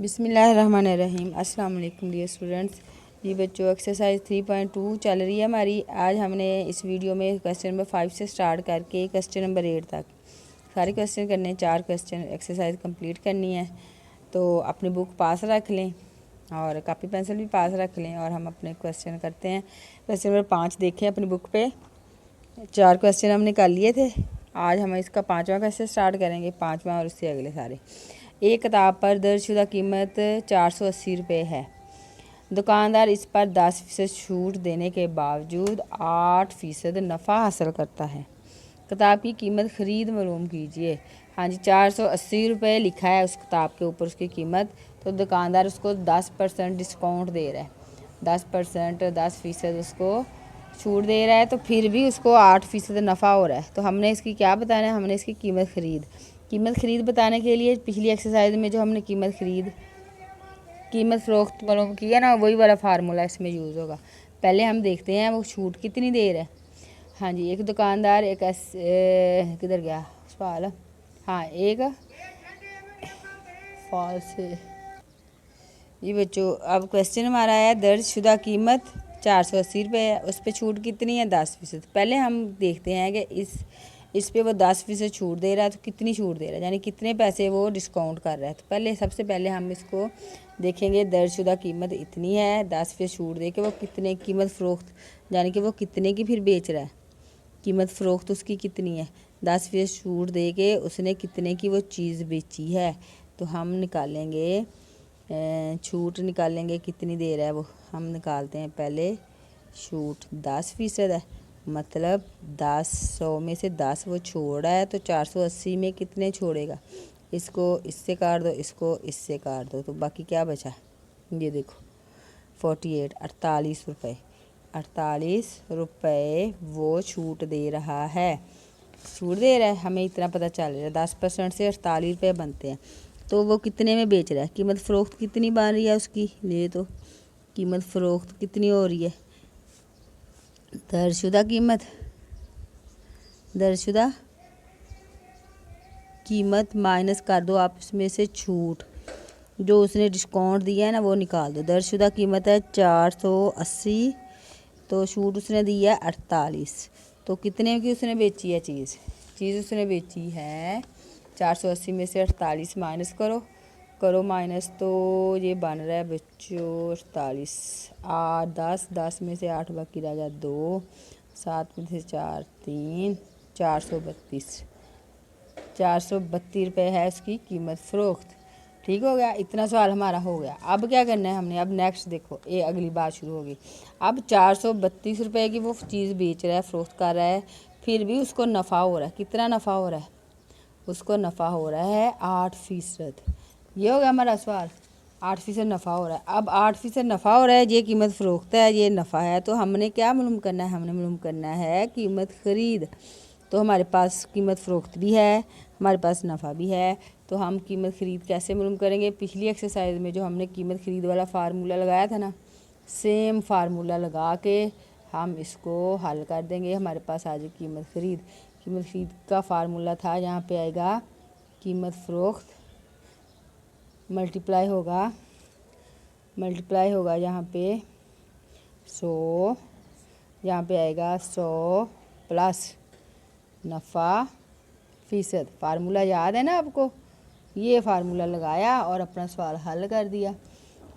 बिस्मिल्लाहिर्रहमानिर्रहीम। अस्सलाम वालेकुम डियर स्टूडेंट्स। जी बच्चों, एक्सरसाइज 3.2 चल रही है हमारी। आज हमने इस वीडियो में क्वेश्चन नंबर 5 से स्टार्ट करके क्वेश्चन नंबर 8 तक सारे क्वेश्चन करने हैं। 4 क्वेश्चन एक्सरसाइज कंप्लीट करनी है। तो अपनी बुक पास रख लें और कापी पेंसिल भी पास रख लें और हम अपने क्वेश्चन करते हैं। क्वेश्चन नंबर 5 देखें अपनी बुक पे। 4 क्वेश्चन हमने कर लिए थे। आज हम इसका 5वां क्वेश्चन स्टार्ट करेंगे, 5वां और उससे अगले सारे। एक किताब पर दर्जशुदा कीमत 480 रुपये है। दुकानदार इस पर 10% छूट देने के बावजूद 8% नफ़ा हासिल करता है। किताब की कीमत ख़रीद मालूम कीजिए। हाँ जी, 480 रुपये लिखा है उस किताब के ऊपर उसकी कीमत। तो दुकानदार उसको 10% डिस्काउंट दे रहा है, 10% उसको छूट दे रहा है। तो फिर भी उसको 8% नफ़ा हो रहा है। तो हमने इसकी क्या बताना है, हमने इसकी कीमत ख़रीद बताने के लिए पिछली एक्सरसाइज में जो हमने कीमत फ़रोख्त मालूम किया ना, वही वाला फार्मूला इसमें यूज़ होगा। पहले हम देखते हैं वो छूट कितनी देर है। हाँ जी, एक दुकानदार किधर गया सवाल। हाँ, एक फॉल्स। जी बच्चों, अब क्वेश्चन हमारा है दर्जशुदा कीमत 480 रुपये है, उस पर छूट कितनी है, 10%। पहले हम देखते हैं कि इस पे वो 10% छूट दे रहा है, तो कितनी छूट दे रहा है, यानी कितने पैसे वो डिस्काउंट कर रहा है। तो सबसे पहले हम इसको देखेंगे। दर्जशुदा कीमत इतनी है, 10% छूट दे के वो कितने कीमत फ़रोख्त, यानी कि वो कितने की फिर बेच रहा है, कीमत फ़रोख्त उसकी कितनी है। 10% छूट दे के उसने कितने की वो चीज़ बेची है। तो हम निकालेंगे, छूट निकालेंगे कितनी दे रहा है वो। हम निकालते हैं पहले छूट 10% है, मतलब 100 में से 10 वो छोड़ रहा है। तो 480 में कितने छोड़ेगा, इसको इससे काट दो, इसको इससे काट दो, तो बाकी क्या बचा, ये देखो 48, 48 रुपये। 48 रुपये वो छूट दे रहा है, छूट दे रहा है। हमें इतना पता चल रहा है 10% से 48 रुपये बनते हैं। तो वो कितने में बेच रहा है, कीमत फ़रोख्त कितनी बन रही है उसकी, ये तो कीमत फ़रोख्त कितनी हो रही है। दर्जशुदा कीमत माइनस कर दो आप इसमें से छूट, जो उसने डिस्काउंट दिया है ना वो निकाल दो। दर्जशुदा कीमत है 480, तो छूट उसने दी है 48। तो कितने की उसने बेची है चीज़ उसने बेची है 480 में से 48 माइनस करो माइनस। तो ये बन रहा है बच्चों 48, 8 10 में से 8 बाकी रह गया 2, 7 में से 4 3, 432 रुपये है उसकी कीमत फ़रोख्त। ठीक हो गया, इतना सवाल हमारा हो गया। अब क्या करना है हमने, अब नेक्स्ट देखो, ये अगली बात शुरू होगी। अब 432 रुपये की वो चीज़ बेच रहा है, फ़रोख्त कर रहा है, फिर भी उसको नफ़ा हो रहा है। कितना नफ़ा हो रहा है, उसको नफ़ा हो रहा है 8%। ये हो गया हमारा सवाल, 8% नफ़ा हो रहा है। अब 8% नफ़ा हो रहा है, ये कीमत फ़रोख्त है, ये नफ़ा है। तो हमने क्या मालूम करना है, हमने मालूम करना है कीमत ख़रीद। तो हमारे पास कीमत फ़रोख्त भी है, हमारे पास नफ़ा भी है। तो हम कीमत ख़रीद कैसे मालूम करेंगे, पिछली एक्सरसाइज में जो हमने कीमत ख़रीद वाला फार्मूला लगाया था ना, सेम फार्मूला लगा के हम इसको हल कर देंगे। हमारे पास आ जाए कीमत ख़रीद का फार्मूला था, यहाँ पे आएगा कीमत फ़रोख्त मल्टीप्लाई होगा यहाँ पे 100, यहाँ पे आएगा 100 प्लस नफ़ा फ़ीसद। फार्मूला याद है ना आपको, ये फार्मूला लगाया और अपना सवाल हल कर दिया।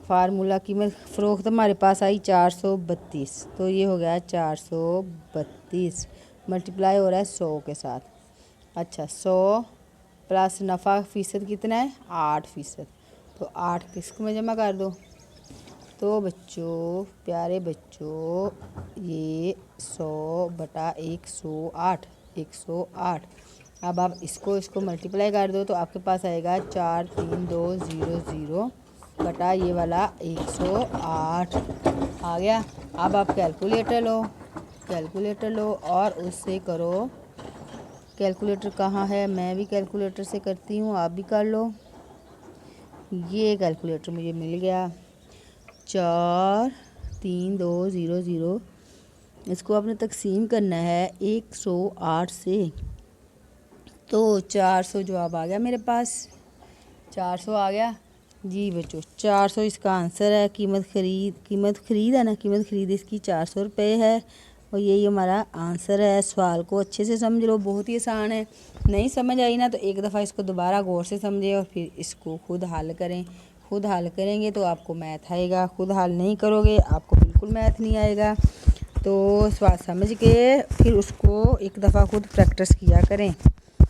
फार्मूला कीमत फ़रोख्त हमारे पास आई 432, तो ये हो गया 432 मल्टीप्लाई हो रहा है 100 के साथ। अच्छा, 100 प्लस नफ़ा फ़ीसद कितना है, 8%। तो 8 किसको में जमा कर दो। तो बच्चों, प्यारे बच्चों, ये 100/108, 108। अब आप इसको मल्टीप्लाई कर दो, तो आपके पास आएगा 43200 बटा ये वाला 108 आ गया। अब आप कैलकुलेटर लो और उससे करो। कैलकुलेटर कहाँ है, मैं भी कैलकुलेटर से करती हूँ, आप भी कर लो। ये कैलकुलेटर मुझे मिल गया, 43200। इसको आपने तकसीम करना है 108 से। तो 400 जवाब आ गया मेरे पास, 400 आ गया। जी बच्चों 400 इसका आंसर है। कीमत खरीद है ना, कीमत खरीद इसकी 400 रुपये है और यही हमारा आंसर है। सवाल को अच्छे से समझ लो, बहुत ही आसान है। नहीं समझ आई ना तो एक दफ़ा इसको दोबारा गौर से समझें और फिर इसको खुद हल करें। खुद हल करेंगे तो आपको मैथ आएगा, खुद हल नहीं करोगे आपको बिल्कुल मैथ नहीं आएगा। तो सवाल समझ के फिर उसको एक दफ़ा खुद प्रैक्टिस किया करें,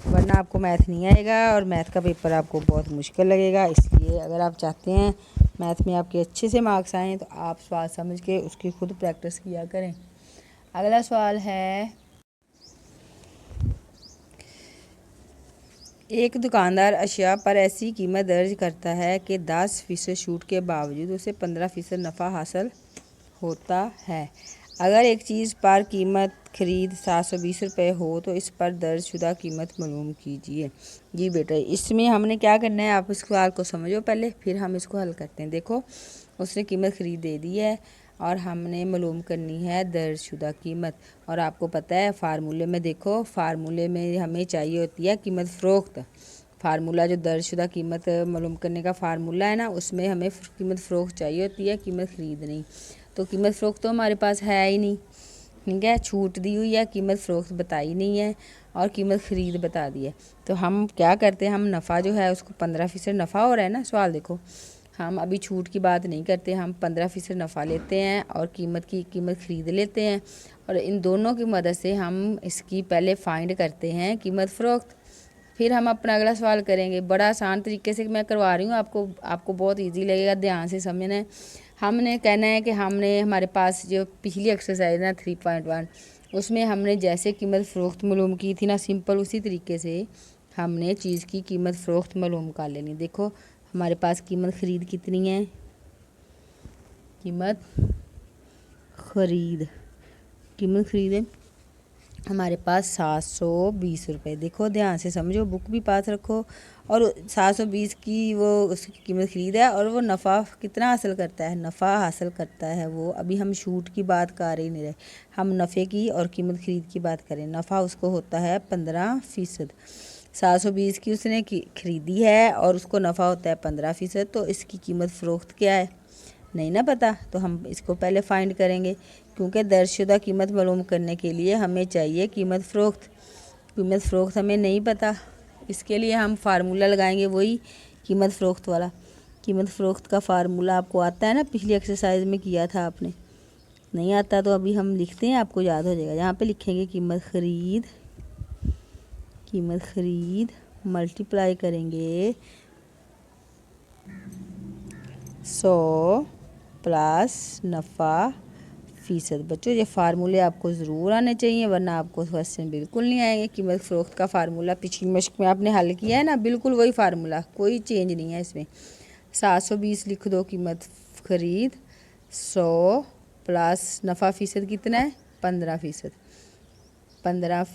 वरना आपको मैथ नहीं आएगा और मैथ का पेपर आपको बहुत मुश्किल लगेगा। इसलिए अगर आप चाहते हैं मैथ में आपके अच्छे से मार्क्स आएँ तो आप सवाल समझ के उसकी खुद प्रैक्टिस किया करें। अगला सवाल है, एक दुकानदार अशिया पर ऐसी कीमत दर्ज करता है कि 10% छूट के बावजूद उसे 15% नफ़ा हासिल होता है। अगर एक चीज़ पर कीमत खरीद 720 रुपये हो तो इस पर दर्ज शुदा कीमत मालूम कीजिए। जी बेटा, इसमें हमने क्या करना है, आप इस सवाल को समझो पहले, फिर हम इसको हल करते हैं। देखो, उसने कीमत खरीद दे दी है और हमने मालूम करनी है दर्ज शुदा कीमत। और आपको पता है फार्मूले में, देखो फार्मूले में हमें चाहिए होती है कीमत फ़रोख्त। फार्मूला जो दर्ज शुदा कीमत मालूम करने का फार्मूला है ना, उसमें हमें कीमत फ़रोख्त चाहिए होती है, कीमत खरीद नहीं। तो कीमत फ़रोख्त तो हमारे पास है ही नहीं, ठीक है, छूट दी हुई है, कीमत फ़रोख्त बताई नहीं है और कीमत ख़रीद बता दी है। तो हम क्या करते हैं, हम नफ़ा जो है उसको 15% नफ़ा हो रहा है ना, सवाल देखो, हम अभी छूट की बात नहीं करते, हम 15% नफ़ा लेते हैं और कीमत ख़रीद लेते हैं। और इन दोनों की मदद से हम इसकी पहले फाइंड करते हैं कीमत फ़रोख्त, फिर हम अपना अगला सवाल करेंगे। बड़ा आसान तरीके से मैं करवा रही हूँ आपको बहुत इजी लगेगा, ध्यान से समझना है। हमने कहना है कि हमारे पास जो पिछली एक्सरसाइज ना 3.1, उसमें हमने जैसे कीमत फ़रोख्त मालूम की थी ना, सिंपल उसी तरीके से हमने चीज़ की कीमत फ़रोख्त मालूम कर लेनी। देखो हमारे पास कीमत ख़रीद कितनी है, कीमत ख़रीद है हमारे पास 720 रुपये। देखो ध्यान से समझो, बुक भी पास रखो। और 720 की वो उसकी कीमत खरीद है और वो नफ़ा कितना हासिल करता है, नफ़ा हासिल करता है वो। अभी हम छूट की बात कर ही नहीं रहे, हम नफ़े की और कीमत खरीद की बात करें। नफ़ा उसको होता है 15%। 720 की उसने खरीदी है और उसको नफ़ा होता है 15%। तो इसकी कीमत फ़रोख्त क्या है, नहीं ना पता, तो हम इसको पहले फाइंड करेंगे, क्योंकि दर्जशुदा कीमत मालूम करने के लिए हमें चाहिए कीमत फ़रोख्त हमें नहीं पता। इसके लिए हम फार्मूला लगाएंगे, वही कीमत फ़रोख्त वाला। कीमत फ़रोख्त का फार्मूला आपको आता है ना, पिछली एक्सरसाइज में किया था आपने, नहीं आता तो अभी हम लिखते हैं, आपको याद हो जाएगा। यहाँ पे लिखेंगे कीमत ख़रीद मल्टीप्लाई करेंगे 100 प्लस नफ़ा फ़ीसद। बच्चों ये फार्मूले आपको ज़रूर आने चाहिए, वरना आपको क्वेश्चन बिल्कुल नहीं आएंगे। कीमत फ़रोख्त का फार्मूला पिछली मश्क में आपने हल किया है ना, बिल्कुल वही फार्मूला, कोई चेंज नहीं है इसमें। 720 लिख दो, कीमत खरीद 100 प्लस नफ़ा फ़ीसद कितना है 15%, 15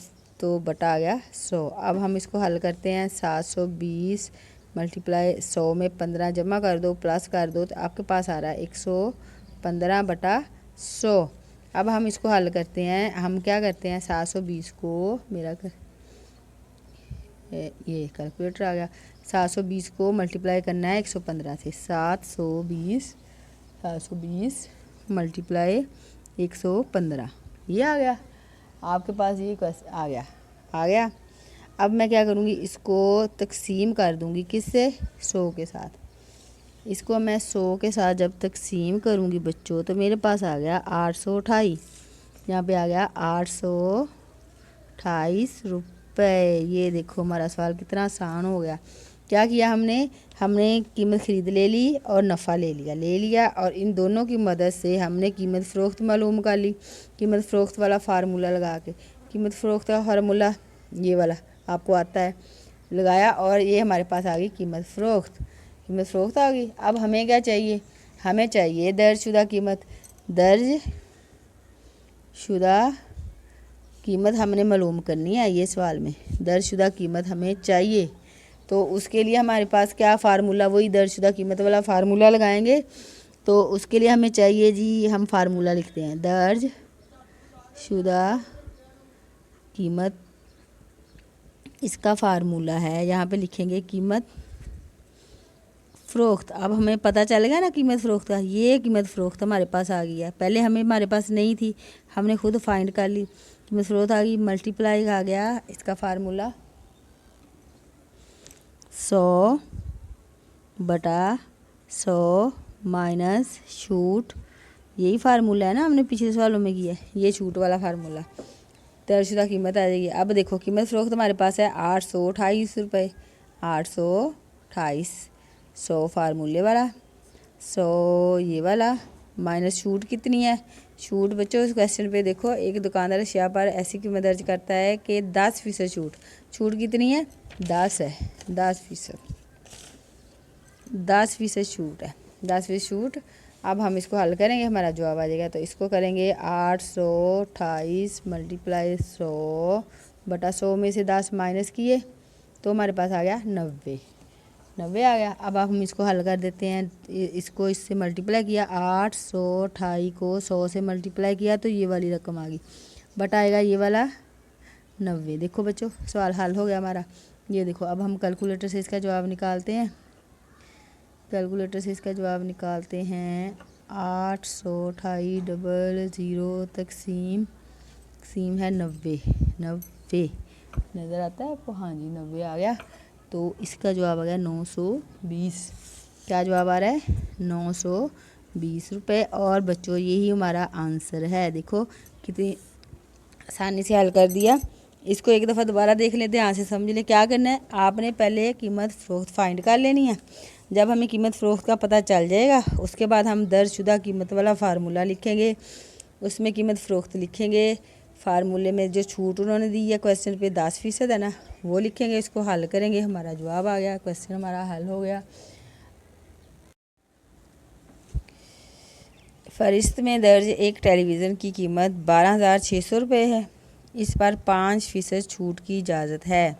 तो बटा आ गया 100। अब हम इसको हल करते हैं, 720 मल्टीप्लाई 100 में 15 जमा कर दो, प्लस कर दो, तो आपके पास आ रहा है 115 बटा 100। अब हम इसको हल करते हैं, हम क्या करते हैं 720 को, ये कैलकुलेटर आ गया, 720 को मल्टीप्लाई करना है 115 से। 720 मल्टीप्लाई 115, ये आ गया आपके पास, ये आ गया। अब मैं क्या करूँगी, इसको तकसीम कर दूँगी किससे, 100 के साथ। इसको मैं 100 के साथ जब तकसीम करूँगी बच्चों, तो मेरे पास आ गया 828, यहाँ पे आ गया 828 रुपये। ये देखो हमारा सवाल कितना आसान हो गया। क्या किया हमने कीमत ख़रीद ले ली और नफ़ा ले लिया और इन दोनों की मदद से हमने कीमत फ़रोख्त मालूम कर ली। कीमत फ़रोख्त वाला फार्मूला लगा के, कीमत फ़रोख्त का फार्मूला ये वाला आपको आता है, लगाया और ये हमारे पास आ गई कीमत फ़रोख्त आ गई। अब हमें क्या चाहिए, हमें चाहिए दर्जशुदा कीमत हमने मालूम करनी है। ये सवाल में दर्जशुदा कीमत हमें चाहिए, तो उसके लिए हमारे पास क्या फार्मूला, वही दर्जशुदा कीमत वाला फार्मूला लगाएंगे। तो उसके लिए हमें चाहिए जी, हम फार्मूला लिखते हैं, दर्जशुदा कीमत, इसका फार्मूला है, यहाँ पे लिखेंगे कीमत फ़रोख्त। अब हमें पता चल गया ना कीमत फ़रोख्त का, ये कीमत फ़रोख्त हमारे पास आ गई है। पहले हमारे पास नहीं थी, हमने खुद फाइंड कर ली, कीमत फ़रोख्त आ गई। मल्टीप्लाई आ गया इसका फार्मूला 100 बटा 100 माइनस छूट, यही फार्मूला है ना हमने पिछले सवालों में किया है, ये छूट वाला फार्मूला। तयशुदा कीमत आ जाएगी। अब देखो कीमत फ़रोख्त हमारे पास है 828 रुपये, 828, 100 फार्मूले वाला, 100 ये वाला, माइनस छूट कितनी है। छूट बच्चों इस क्वेश्चन पे देखो, एक दुकानदार अशिया पर ऐसी कीमत दर्ज करता है कि 10% छूट। छूट कितनी है, 10 है, 10%, 10% छूट है, 10% छूट। अब हम इसको हल करेंगे, हमारा जवाब आ जाएगा। तो इसको करेंगे 828 मल्टीप्लाई 100 बटा 100 में से 10 माइनस किए तो हमारे पास आ गया 90, 90 आ गया। अब हम इसको हल कर देते हैं, इसको इससे मल्टीप्लाई किया, 828 को 100 से मल्टीप्लाई किया तो ये वाली रकम आ गई, बटा आएगा ये वाला 90। देखो बच्चों सवाल हल हो गया हमारा। ये देखो अब हम कैलकुलेटर से इसका जवाब निकालते हैं, कैलकुलेटर से इसका जवाब निकालते हैं। 828 डबल ज़ीरो तकसीम है 90, 90 नज़र आता है आपको, हाँ जी 90 आ गया। तो इसका जवाब आ गया 920। क्या जवाब आ रहा है, 920 रुपये। और बच्चों यही हमारा आंसर है। देखो कितनी आसानी से हल कर दिया। इसको एक दफ़ा दोबारा देख लेते हैं, यहाँ से समझ लें। क्या करना है, आपने पहले कीमत फ़रोख्त फाइंड कर लेनी है। जब हमें कीमत फ़रोख्त का पता चल जाएगा उसके बाद हम दर्जशुदा कीमत वाला फार्मूला लिखेंगे, उसमें कीमत फ़रोख्त लिखेंगे। फार्मूले में जो छूट उन्होंने दी है क्वेश्चन पे 10% है ना, वो लिखेंगे, इसको हल करेंगे, हमारा जवाब आ गया, क्वेश्चन हमारा हल हो गया। फ़हरिस्त में दर्ज एक टेलीविज़न की कीमत 12,600 रुपये है, इस पर 5% छूट की इजाज़त है।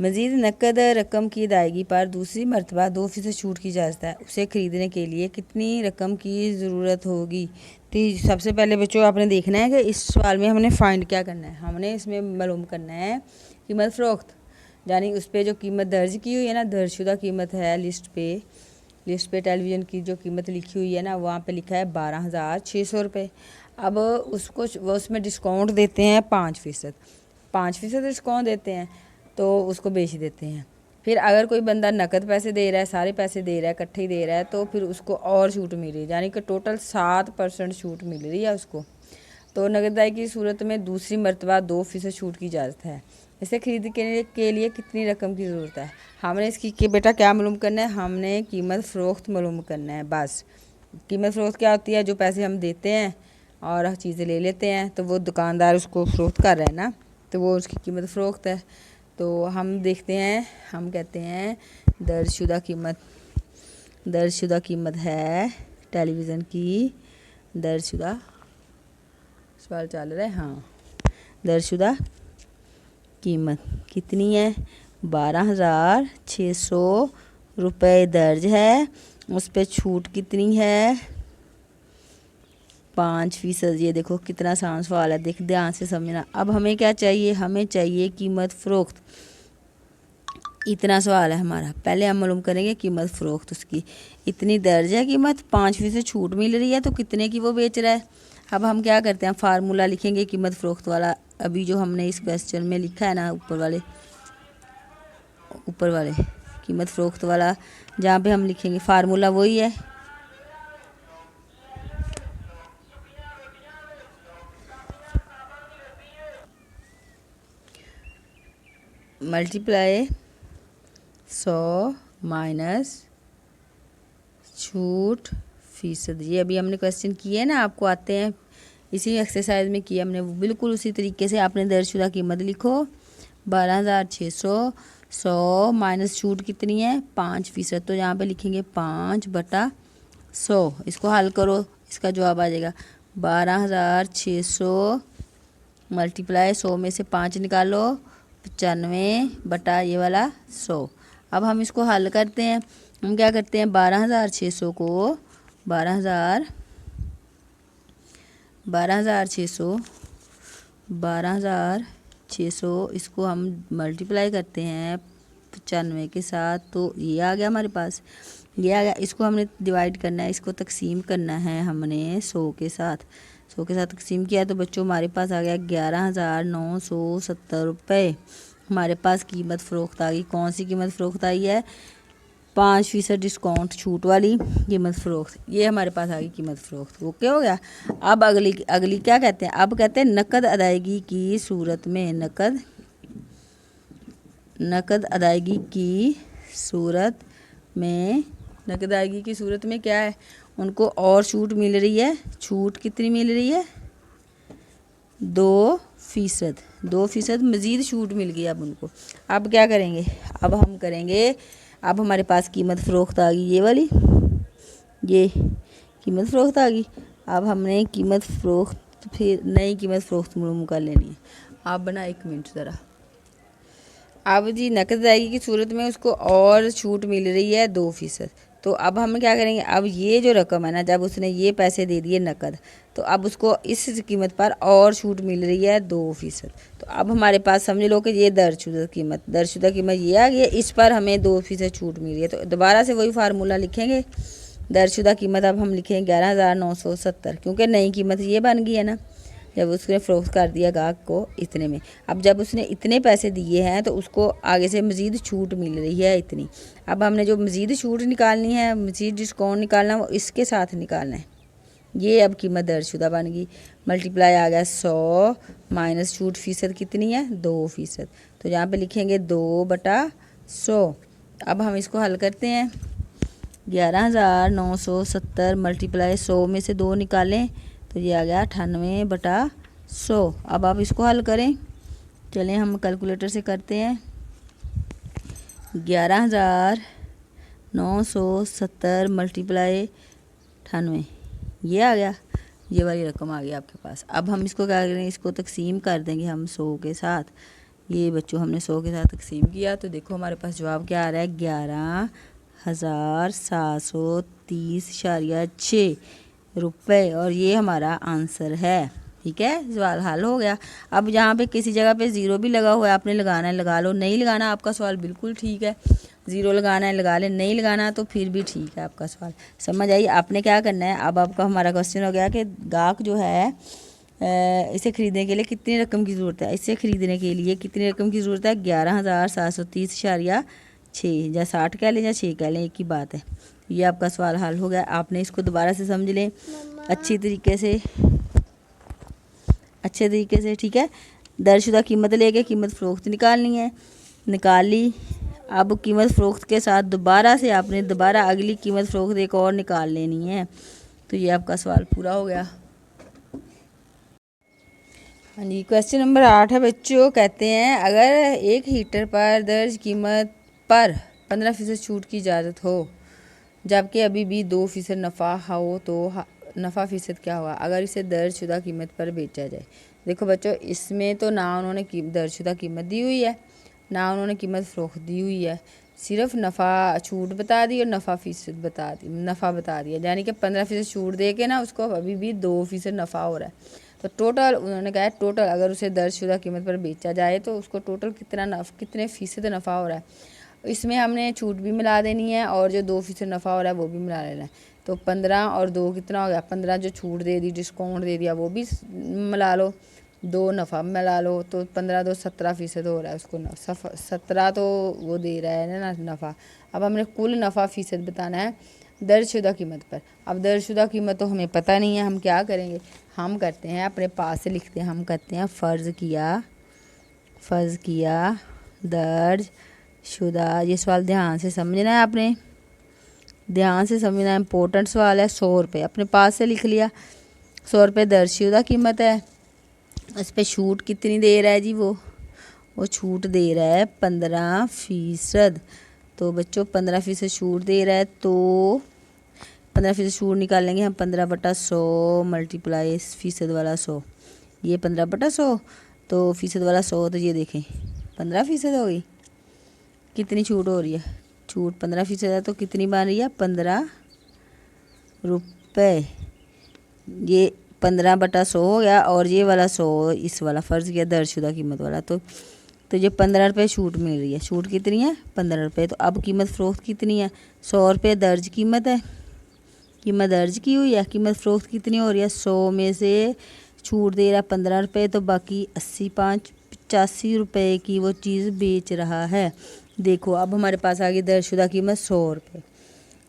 मज़ीद नकद रकम की अदायगी पर दूसरी मरतबा 2% छूट की इजाज़त है। उसे ख़रीदने के लिए कितनी रकम की ज़रूरत होगी। तो सबसे पहले बच्चों आपने देखना है कि इस सवाल में हमने फ़ाइंड क्या करना है, हमने इसमें मालूम करना है कीमत फ़रोख्त, यानी उस पर जो कीमत दर्ज की हुई है ना, दर्जशुदा कीमत है लिस्ट पे टेलीविज़न की जो कीमत लिखी हुई है ना, वहाँ पे लिखा है 12,600 रुपये। अब उसको वो उसमें डिस्काउंट देते हैं 5%, 5% डिस्काउंट देते हैं तो उसको बेच देते हैं। फिर अगर कोई बंदा नकद पैसे दे रहा है, सारे पैसे दे रहा है, इकट्ठे ही दे रहा है, तो फिर उसको और छूट मिल रही है, यानी कि टोटल 7% छूट मिल रही है उसको। तो नकद अदायगी की सूरत में दूसरी मरतबा 2% छूट की इजाज़त है। इसे खरीद के लिए कितनी रकम की ज़रूरत है। हमने इसकी कि बेटा क्या मालूम करना है, हमने कीमत फ़रोख्त मालूम करना है बस। कीमत फ़रोख्त क्या होती है, जो पैसे हम देते हैं और चीज़ें ले लेते हैं, तो वो दुकानदार उसको फ़रोख्त कर रहा है ना, तो वो उसकी कीमत फ़रोख्त है। तो हम देखते हैं, हम कहते हैं दर्जशुदा कीमत है टेलीविज़न की, दर्जशुदा सवाल चल रहा है, हाँ, दर्जशुदा कीमत कितनी है, 12,600 रुपये दर्ज है, उस पर छूट कितनी है, 5%। ये देखो कितना आसान सवाल है, देख ध्यान से समझना। अब हमें क्या चाहिए, हमें चाहिए कीमत फ़रोख्त, इतना सवाल है हमारा। पहले हम मालूम करेंगे कीमत फ़रोख्त उसकी, इतनी दर्ज है कीमत, 5% छूट मिल रही है, तो कितने की वो बेच रहा है। अब हम क्या करते हैं, फार्मूला लिखेंगे कीमत फ़रोख्त वाला, अभी जो हमने इस क्वेश्चन में लिखा है ना, ऊपर वाले कीमत फ़रोख्त वाला, जहाँ पे हम लिखेंगे फार्मूला वही है, मल्टीप्लाई 100 माइनस छूट फीसद। ये अभी हमने क्वेश्चन किए हैं ना, आपको आते हैं, इसी एक्सरसाइज में किया हमने, वो बिल्कुल उसी तरीके से आपने दर्जशुदा कीमत लिखो 12,600, 100 माइनस छूट कितनी है 5%, तो यहाँ पे लिखेंगे 5/100। इसको हल करो, इसका जवाब आ जाएगा 12,600 मल्टीप्लाई 100 में से 5 निकालो 95 बटा ये वाला 100। अब हम इसको हल करते हैं, हम क्या करते हैं 12,600 को 12,600 इसको हम मल्टीप्लाई करते हैं 95 के साथ, तो ये आ गया हमारे पास। ये आ गया। इसको हमने डिवाइड करना है, इसको तकसीम करना है हमने 100 के साथ। 100 के साथ तकसीम किया तो बच्चों हमारे पास आ गया 11,970 रुपये। हमारे पास कीमत फ़रोख्त आ गई। कौन सी कीमत फ़रोख्त आई है? 5% डिस्काउंट छूट वाली कीमत फ़रोख्त। ये हमारे पास आ गई कीमत फ़रोख्त। ओके हो गया। अब अगली क्या कहते हैं? अब कहते हैं नकद अदायगी की सूरत में। नकद अदायगी की सूरत में, नकद अदायगी की सूरत में क्या है? उनको और छूट मिल रही है। छूट कितनी मिल रही है? 2%। 2% मज़ीद छूट मिल गई अब उनको। अब क्या करेंगे? अब हम करेंगे, अब हमारे पास कीमत फ़रोख्त आ गई, ये वाली, ये कीमत फ़रोख्त आ गई। अब हमने कीमत फ़रोख्त, फिर नई कीमत फ़रोख्त मालूम कर लेनी है। आप बना 1 मिनट ज़रा। अब जी नकद अदायगी की सूरत में उसको और छूट मिल रही है 2%। तो अब हम क्या करेंगे? अब ये जो रकम है ना, जब उसने ये पैसे दे दिए नकद, तो अब उसको इस कीमत पर और छूट मिल रही है 2%। तो अब हमारे पास समझ लो कि ये दर्जशुदा कीमत ये आ गई है, इस पर हमें 2% छूट मिल रही है। तो दोबारा से वही फार्मूला लिखेंगे। दर्जशुदा कीमत अब हम लिखेंगे 11,970, क्योंकि नई कीमत ये बन गई है ना, जब उसने फ़रोख्त कर दिया गाहक को इतने में। अब जब उसने इतने पैसे दिए हैं तो उसको आगे से मज़ीद छूट मिल रही है इतनी। अब हमने जो मज़ीद छूट निकालनी है, मज़ीद डिस्काउंट निकालना है, वो इसके साथ निकालना है। ये अब कीमत दर्जशुदा बन गई। मल्टीप्लाई आ गया 100 माइनस छूट फ़ीसद कितनी है? 2%। तो यहाँ पे लिखेंगे 2/100। अब हम इसको हल करते हैं। 11,970 मल्टीप्लाई 100 में से 2 निकालें तो ये आ गया 98/100। अब आप इसको हल करें। चलें हम कैलकुलेटर से करते हैं। 11,970 मल्टीप्लाई 98, ये आ गया, ये वाली रकम आ गई आपके पास। अब हम इसको क्या करें? इसको तकसीम कर देंगे हम 100 के साथ। ये बच्चों हमने 100 के साथ तकसीम किया तो देखो हमारे पास जवाब क्या आ रहा है? 11,730.6 रुपये, और ये हमारा आंसर है। ठीक है, सवाल हल हो गया। अब यहाँ पे किसी जगह पे ज़ीरो भी लगा हुआ है, आपने लगाना है लगा लो, नहीं लगाना आपका सवाल बिल्कुल ठीक है। ज़ीरो लगाना है लगा ले, नहीं लगाना तो फिर भी ठीक है आपका सवाल। समझ आई? आपने क्या करना है? अब आपका हमारा क्वेश्चन हो गया कि गाहक जो है इसे ख़रीदने के लिए कितनी रकम की ज़रूरत है? इसे ख़रीदने के लिए कितनी रकम की ज़रूरत है? 11,730.6, या 60 कह लें या 6 कह लें, एक ही बात है। ये आपका सवाल हल हो गया। आपने इसको दोबारा से समझ लें अच्छे तरीके से। ठीक है, दर्जशुदा कीमत लेके कीमत फ़रोख्त निकालनी है। निकाल ली। अब कीमत फ़रोख्त के साथ दोबारा से आपने अगली कीमत फ़रोख्त एक और निकाल लेनी है। तो ये आपका सवाल पूरा हो गया। हाँ जी, क्वेश्चन नंबर 8 है बच्चों। कहते हैं अगर एक हीटर पर दर्ज कीमत पर 15% छूट की इजाज़त हो, जबकि अभी भी 2% नफ़ा हो, तो नफ़ा फ़ीसद क्या होगा अगर इसे दर्जशुदा कीमत पर बेचा जाए? देखो बच्चों, इसमें तो ना उन्होंने दर्जशुदा कीमत दी हुई है, ना उन्होंने कीमत फ़रोख्त दी हुई है, सिर्फ नफ़ा छूट बता दी और नफ़ा बता दिया, यानी कि 15% छूट दे के ना उसको अभी भी 2% नफ़ा हो रहा है। तो टोटल उन्होंने कहा है, टोटल अगर उसे दर्जशुदा कीमत पर बेचा जाए तो उसको टोटल कितने फ़ीसद नफ़ा हो रहा है। इसमें हमने छूट भी मिला देनी है और जो 2% नफ़ा हो रहा है वो भी मिला लेना है। तो 15 और 2 कितना हो गया? 15 जो छूट दे दी, डिस्काउंट दे दिया, वो भी मिला लो, 2 नफ़ा मिला लो, तो 15 2 17% हो रहा है उसको 17 तो वो दे रहा है ना नफ़ा। अब हमने कुल नफ़ा फ़ीसद बताना है दर्जशुदा कीमत पर। अब दर्जशुदा कीमत तो हमें पता नहीं है, हम क्या करेंगे? हम करते हैं अपने पास से लिखते हैं, हम करते हैं फ़र्ज़ किया दर्जशुदा। ये सवाल ध्यान से समझना है, आपने ध्यान से समझना है, इम्पोर्टेंट सवाल है। 100 रुपये अपने पास से लिख लिया। 100 रुपये दर्जशुदा कीमत है। इस पर छूट कितनी दे रहा है जी? वो छूट दे रहा है 15%। तो बच्चों 15% छूट दे रहा है, तो 15% छूट निकालेंगे हम। 15/100 मल्टीप्लाई फ़ीसद वाला 100, ये 15/100, तो फ़ीसद वाला 100, तो ये देखें 15% हो गई। कितनी छूट हो रही है? छूट 15% है, तो कितनी बन रही है? 15 रुपये। ये 15/100 हो गया, और ये वाला 100 इस वाला फ़र्ज़ किया दर्जशुदा कीमत वाला, तो तो ये 15 रुपये छूट मिल रही है। छूट कितनी है? 15 रुपये। तो अब कीमत फ़रोख्त कितनी है? 100 रुपये दर्ज कीमत है, कीमत दर्ज की हुई है। कीमत फ़रोख्त कितनी हो रही है? 100 में से छूट दे रहा है 15 रुपये, तो बाकी 85 रुपये की वो चीज़ बेच रहा है। देखो अब हमारे पास आ गई दर्जशुदा कीमत 100 रुपये।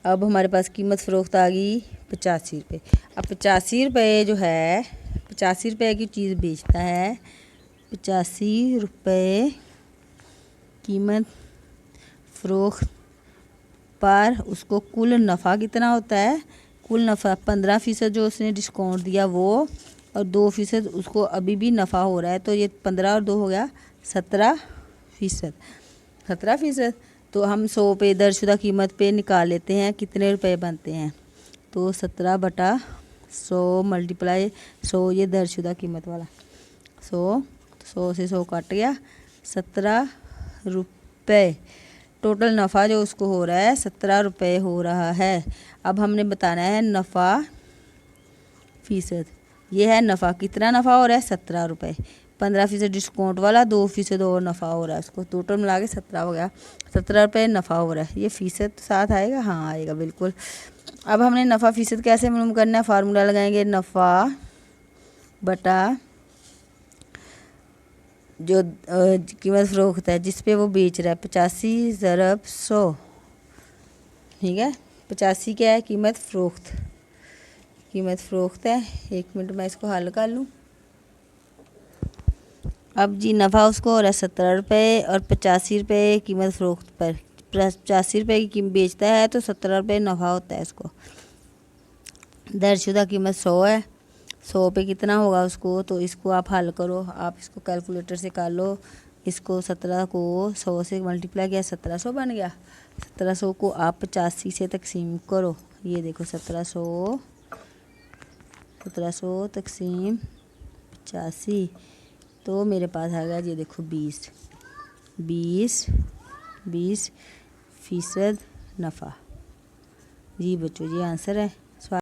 अब हमारे पास कीमत फ़रोख्त आ गई 85 रुपये। अब 85 रुपये जो है, 85 रुपये की चीज़ बेचता है। 85 रुपये कीमत फ़रोख्त पर उसको कुल नफ़ा कितना होता है? कुल नफ़ा 15% जो उसने डिस्काउंट दिया वो, और 2% उसको अभी भी नफ़ा हो रहा है। तो ये 15 और 2 हो गया 17%। 17%। तो हम 100 पे दर्जशुदा कीमत पे निकाल लेते हैं कितने रुपए बनते हैं। तो 17/100 मल्टीप्लाई 100, ये दर्जशुदा कीमत वाला 100 से 100 कट गया, 17 रुपये। टोटल नफ़ा जो उसको हो रहा है 17 रुपये हो रहा है। अब हमने बताना है नफ़ा फ़ीसद। ये है नफ़ा, कितना नफ़ा हो रहा है? 17 रुपये। 15% डिस्काउंट वाला, 2% और नफ़ा हो रहा है उसको, टोटल मिला के 17 हो गया। 17 रुपये नफ़ा हो रहा है। ये फ़ीसद साथ आएगा? हाँ आएगा बिल्कुल। अब हमने नफ़ा फ़ीसद कैसे मालूम करना है? फार्मूला लगाएंगे, नफ़ा बटा जो कीमत फ़रोख्त है जिस पे वो बेच रहा है, 85 ज़रब 100, ठीक है। 85 क्या है? कीमत फ़रोख्त, कीमत फ़रोख्त है। 1 मिनट मैं इसको हल कर लूँ। अब जी नफ़ा उसको हो रहा है 17 रुपये, और 85 रुपये कीमत फ़रोख्त पर, 85 रुपये की कीमत बेचता है तो 17 रुपये नफ़ा होता है इसको। दर्जशुदा कीमत 100 है, 100 पे कितना होगा उसको? तो इसको आप हल करो, आप इसको कैलकुलेटर से कर लो। इसको 17 को 100 से मल्टीप्लाई किया, 1700 बन गया। 1700 को आप 85 से तकसीम करो। ये देखो 1700 तकसीम 85, तो मेरे पास आ गया ये देखो 20% नफ़ा। जी बच्चों, ये आंसर है।